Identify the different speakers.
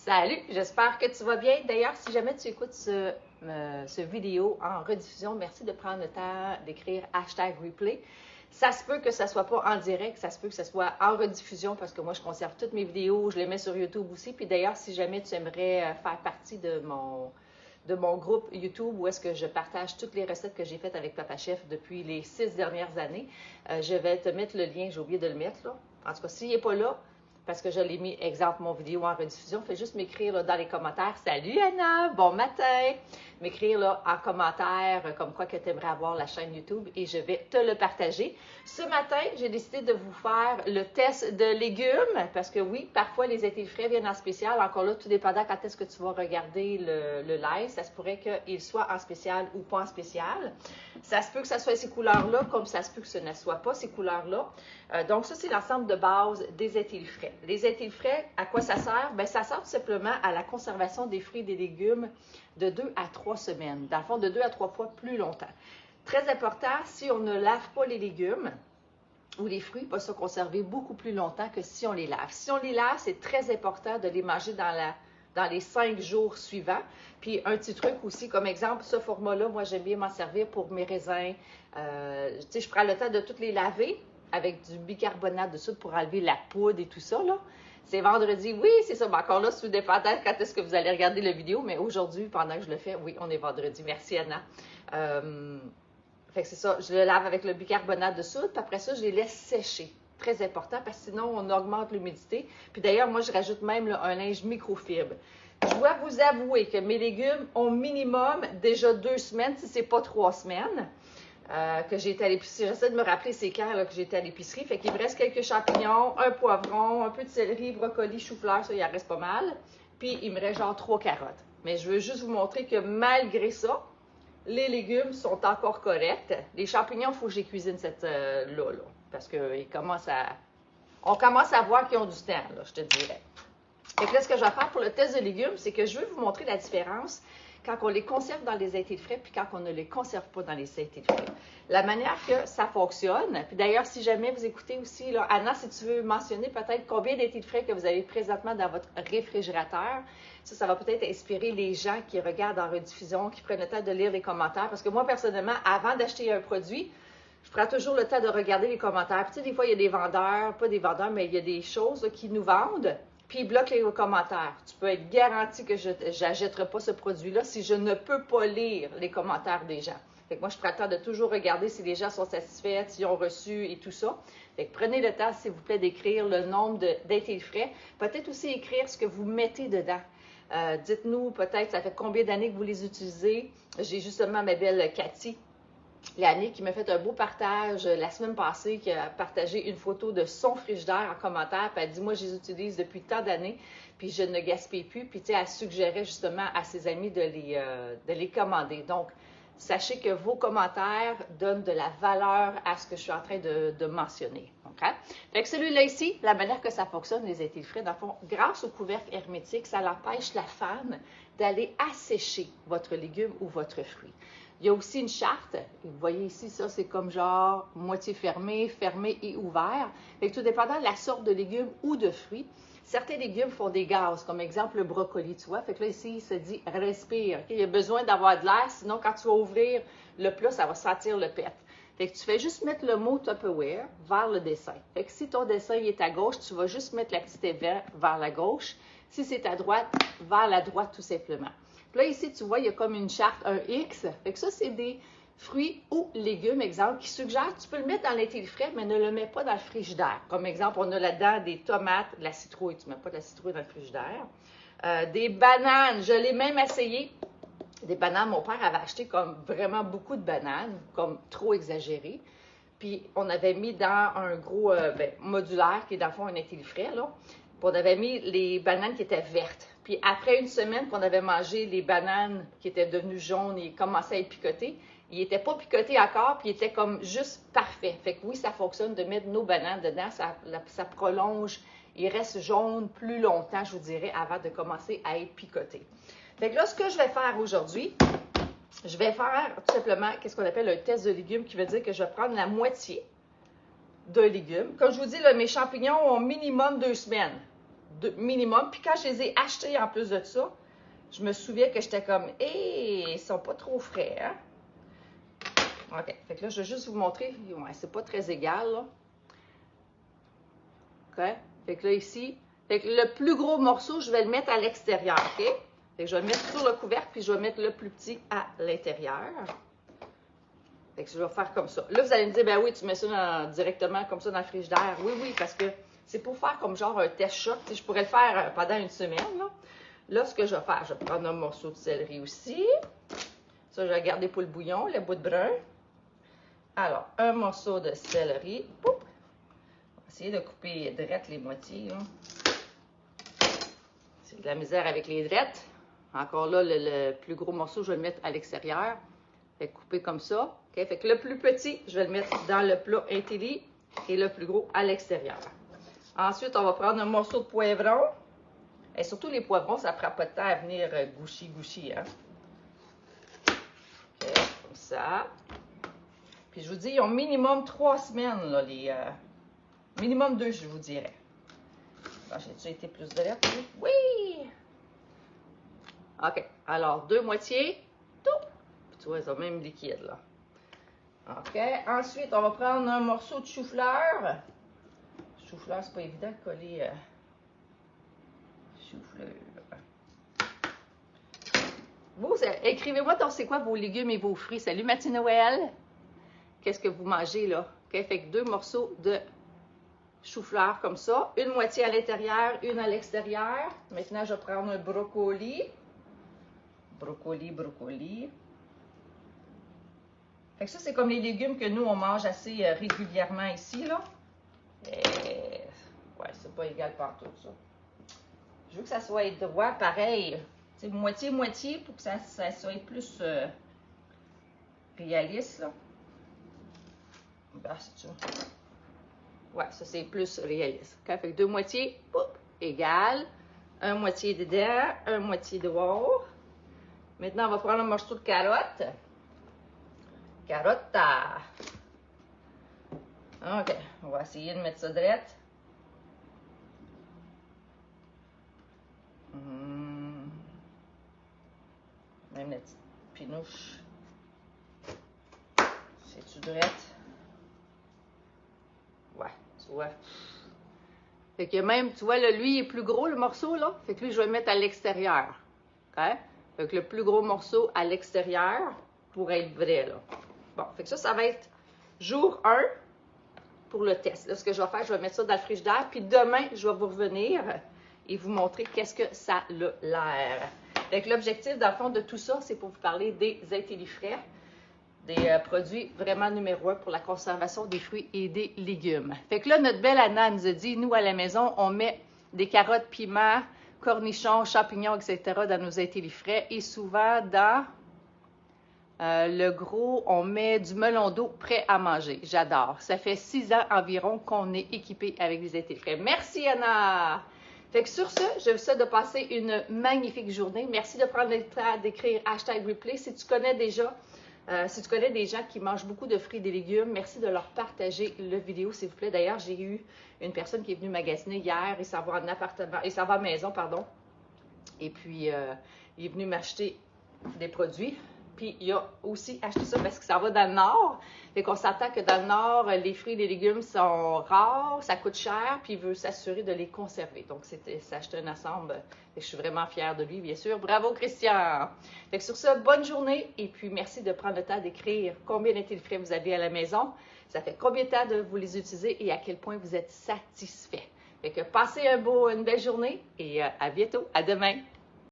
Speaker 1: Salut, j'espère que tu vas bien. D'ailleurs, si jamais tu écoutes ce vidéo en rediffusion, merci de prendre le temps d'écrire #replay. Ça se peut que ça ne soit pas en direct, ça se peut que ça soit en rediffusion parce que moi, je conserve toutes mes vidéos, je les mets sur YouTube aussi. Puis d'ailleurs, si jamais tu aimerais faire partie de mon groupe YouTube où est-ce que je partage toutes les recettes que j'ai faites avec Papa Chef depuis les 6 dernières années, je vais te mettre le lien, j'ai oublié de le mettre là. En tout cas, s'il n'est pas là, parce que je l'ai mis, exemple, mon vidéo en rediffusion, fais juste m'écrire dans les commentaires « Salut Anna, bon matin !» M'écrire là en commentaire comme quoi que tu aimerais avoir la chaîne YouTube et je vais te le partager. Ce matin, j'ai décidé de vous faire le test de légumes parce que oui, parfois les étés frais viennent en spécial. Encore là, tout dépendant quand est-ce que tu vas regarder le live, ça se pourrait qu'il soit en spécial ou pas en spécial. Ça se peut que ça soit ces couleurs-là comme ça se peut que ce ne soit pas ces couleurs-là. Donc ça, c'est l'ensemble de base des étils frais. Les étils frais, à quoi ça sert? Bien, ça sert tout simplement à la conservation des fruits et des légumes de 2 à 3 semaines. Dans le fond, de 2 à 3 fois plus longtemps. Très important, si on ne lave pas les légumes ou les fruits, ils peuvent se conserver beaucoup plus longtemps que si on les lave. Si on les lave, c'est très important de les manger dans les 5 jours suivants. Puis un petit truc aussi, comme exemple, ce format-là, moi j'aime bien m'en servir pour mes raisins. Je prends le temps de toutes les laver avec du bicarbonate de soude pour enlever la poudre et tout ça, là. C'est vendredi, oui, c'est ça. Mais encore là, tout dépendant quand est-ce que vous allez regarder la vidéo, mais aujourd'hui, pendant que je le fais, oui, on est vendredi. Merci, Anna. Fait que c'est ça, je le lave avec le bicarbonate de soude, puis après ça, je les laisse sécher. Très important, parce que sinon, on augmente l'humidité. Puis d'ailleurs, moi, je rajoute même là, un linge microfibre. Je dois vous avouer que mes légumes ont minimum déjà 2 semaines, si c'est pas 3 semaines. Que j'ai été à l'épicerie. J'essaie de me rappeler c'est quand là, que j'ai été à l'épicerie. Fait qu'il me reste quelques champignons, un poivron, un peu de céleri, brocoli, chou-fleur, ça, il en reste pas mal. Puis il me reste genre 3 carottes. Mais je veux juste vous montrer que malgré ça, les légumes sont encore corrects. Les champignons, il faut que je les cuisine là. Parce qu'on commence à voir qu'ils ont du temps, là, je te dirais. Fait que là, ce que je vais faire pour le test de légumes, c'est que je veux vous montrer la différence quand on les conserve dans les étés frais puis quand on ne les conserve pas dans les étés frais. La manière que ça fonctionne, puis d'ailleurs, si jamais vous écoutez aussi, là, Anna, si tu veux mentionner peut-être combien d'étés frais que vous avez présentement dans votre réfrigérateur, ça va peut-être inspirer les gens qui regardent en rediffusion, qui prennent le temps de lire les commentaires, parce que moi, personnellement, avant d'acheter un produit, je prends toujours le temps de regarder les commentaires. Puis tu sais, des fois, il y a des vendeurs, pas des vendeurs, mais il y a des choses là, qui nous vendent, puis ils bloquent les commentaires. Tu peux être garanti que je n'achèterai pas ce produit-là si je ne peux pas lire les commentaires des gens. Fait que moi, je prends le temps de toujours regarder si les gens sont satisfaits, s'ils ont reçu et tout ça. Fait que prenez le temps, s'il vous plaît, d'écrire le nombre d'étés frais. Peut-être aussi écrire ce que vous mettez dedans. Dites-nous peut-être, ça fait combien d'années que vous les utilisez. J'ai justement ma belle Cathy, Lannick, qui m'a fait un beau partage la semaine passée, qui a partagé une photo de son frigidaire en commentaire, puis elle dit « Moi, je les utilise depuis tant d'années, puis je ne gaspille plus. » Puis, tu sais, elle suggérait justement à ses amis de les commander. Donc, sachez que vos commentaires donnent de la valeur à ce que je suis en train de mentionner. Okay? Fait que celui-là ici, la manière que ça fonctionne, les étés frais, dans le fond, grâce au couvercle hermétique, ça empêche la fan d'aller assécher votre légume ou votre fruit. Il y a aussi une charte. Vous voyez ici, ça, c'est comme genre moitié fermé, fermé et ouvert. Fait que tout dépendant de la sorte de légumes ou de fruits, certains légumes font des gaz, comme exemple le brocoli, tu vois. Fait que là, ici, il se dit « respire ». Okay? Il y a besoin d'avoir de l'air, sinon quand tu vas ouvrir le plat, ça va sentir le pet. Fait que tu fais juste mettre le mot Tupperware vers le dessin. Fait que si ton dessin est à gauche, tu vas juste mettre la petite épée vers la gauche. Si c'est à droite, vers la droite tout simplement. Puis là, ici, tu vois, il y a comme une charte, un X. Fait que ça, c'est des fruits ou légumes, exemple, qui suggèrent, tu peux le mettre dans l'été frais, mais ne le mets pas dans le frigidaire. Comme exemple, on a là-dedans des tomates, de la citrouille. Tu ne mets pas de la citrouille dans le frigidaire. Des bananes, je l'ai même essayé. Des bananes, mon père avait acheté comme vraiment beaucoup de bananes, comme trop exagéré. Puis, on avait mis dans un gros modulaire, qui est dans le fond un étil frais, là. Puis, on avait mis les bananes qui étaient vertes. Puis après une semaine qu'on avait mangé les bananes qui étaient devenues jaunes et commençaient à être picotées, ils n'étaient pas picotés encore, puis ils étaient comme juste parfaits. Fait que oui, ça fonctionne de mettre nos bananes dedans, ça prolonge, ils restent jaunes plus longtemps, je vous dirais, avant de commencer à être picotés. Fait que là, ce que je vais faire aujourd'hui, je vais faire tout simplement qu'est-ce qu'on appelle un test de légumes, qui veut dire que je vais prendre la moitié d'un légume. Comme je vous dis, là, mes champignons ont minimum 2 semaines. minimum. Puis quand je les ai achetés en plus de ça, je me souviens que j'étais comme, hé, ils sont pas trop frais, hein? OK. Fait que là, je vais juste vous montrer. Ouais, c'est pas très égal, là. OK? Fait que là, ici, fait que le plus gros morceau, je vais le mettre à l'extérieur, OK? Fait que je vais le mettre sur le couvercle, puis je vais mettre le plus petit à l'intérieur. Fait que je vais faire comme ça. Là, vous allez me dire, ben oui, tu mets ça directement comme ça dans le frigidaire. Oui, oui, parce que c'est pour faire comme genre un test choc. Tu sais, je pourrais le faire pendant une semaine, là. Là, ce que je vais faire, je vais prendre un morceau de céleri aussi. Ça, je vais garder pour le bouillon, le bout de brun. Alors, un morceau de céleri. Poup. On va essayer de couper drette les moitiés. C'est de la misère avec les drettes. Encore là, le plus gros morceau, je vais le mettre à l'extérieur. Fait que couper comme ça. Okay? Fait que le plus petit, je vais le mettre dans le plat Intelli et le plus gros à l'extérieur. Ensuite, on va prendre un morceau de poivron. Et surtout les poivrons, ça ne prend pas de temps à venir gouchi, hein? OK, comme ça. Puis je vous dis, ils ont minimum 3 semaines, là, minimum 2, je vous dirais. J'ai-tu été plus droite? Oui! OK, alors 2 moitiés. Tout. Puis tu vois, ils ont même liquide, là. OK, ensuite, on va prendre un morceau de chou-fleur. Chou-fleur, c'est pas évident de coller chou-fleur. Vous, écrivez-moi donc c'est quoi vos légumes et vos fruits. Salut Mathieu Noël! Qu'est-ce que vous mangez là? OK, fait que 2 morceaux de chou-fleur comme ça. Une moitié à l'intérieur, une à l'extérieur. Maintenant, je vais prendre un brocoli. Brocoli. Fait que ça, c'est comme les légumes que nous, on mange assez régulièrement ici, là. Et... ouais, c'est pas égal partout, ça. Je veux que ça soit droit, pareil. C'est moitié-moitié pour que ça soit plus réaliste, là. Ben, c'est ça. Ouais, ça, c'est plus réaliste. Okay? Fait que 2 moitiés, hop, égale. Un moitié dedans, un moitié dehors. Maintenant, on va prendre un morceau de carotte. Carotte. OK, on va essayer de mettre ça direct. Même la petite pinouche. C'est-tu direct? Ouais, tu vois. Fait que même, tu vois, là, lui, il est plus gros, le morceau, là. Fait que lui, je vais le mettre à l'extérieur. OK? Fait que le plus gros morceau à l'extérieur pour être vrai, là. Bon, fait que ça va être jour 1 pour le test. Là, ce que je vais faire, je vais mettre ça dans le frigidaire. Puis demain, je vais vous revenir et vous montrer qu'est-ce que ça a l'air. Fait que l'objectif, dans le fond, de tout ça, c'est pour vous parler des intellifrais, des produits vraiment numéro 1 pour la conservation des fruits et des légumes. Fait que là, notre belle Anna nous a dit, nous, à la maison, on met des carottes, piments, cornichons, champignons, etc. dans nos intellifrais. Et souvent, dans le gros, on met du melon d'eau prêt à manger. J'adore. Ça fait 6 ans environ qu'on est équipé avec des intellifrais. Merci, Anna! Fait que sur ce, je vous souhaite de passer une magnifique journée. Merci de prendre le temps d'écrire #replay. Si tu connais déjà, si tu connais des gens qui mangent beaucoup de fruits et des légumes, merci de leur partager la vidéo, s'il vous plaît. D'ailleurs, j'ai eu une personne qui est venue magasiner hier, il s'en va en appartement, il s'en va à la maison, pardon. Et puis, il est venu m'acheter des produits. Puis, il a aussi acheté ça parce que ça va dans le Nord. Fait qu'on s'entend que dans le Nord, les fruits et les légumes sont rares, ça coûte cher, puis il veut s'assurer de les conserver. Donc, c'est acheté un ensemble. Fait que je suis vraiment fière de lui, bien sûr. Bravo, Christian! Fait que sur ça, bonne journée. Et puis, merci de prendre le temps d'écrire combien d'intellifrais vous avez à la maison. Ça fait combien de temps de vous les utiliser et à quel point vous êtes satisfait. Fait que passez une belle journée et à bientôt. À demain!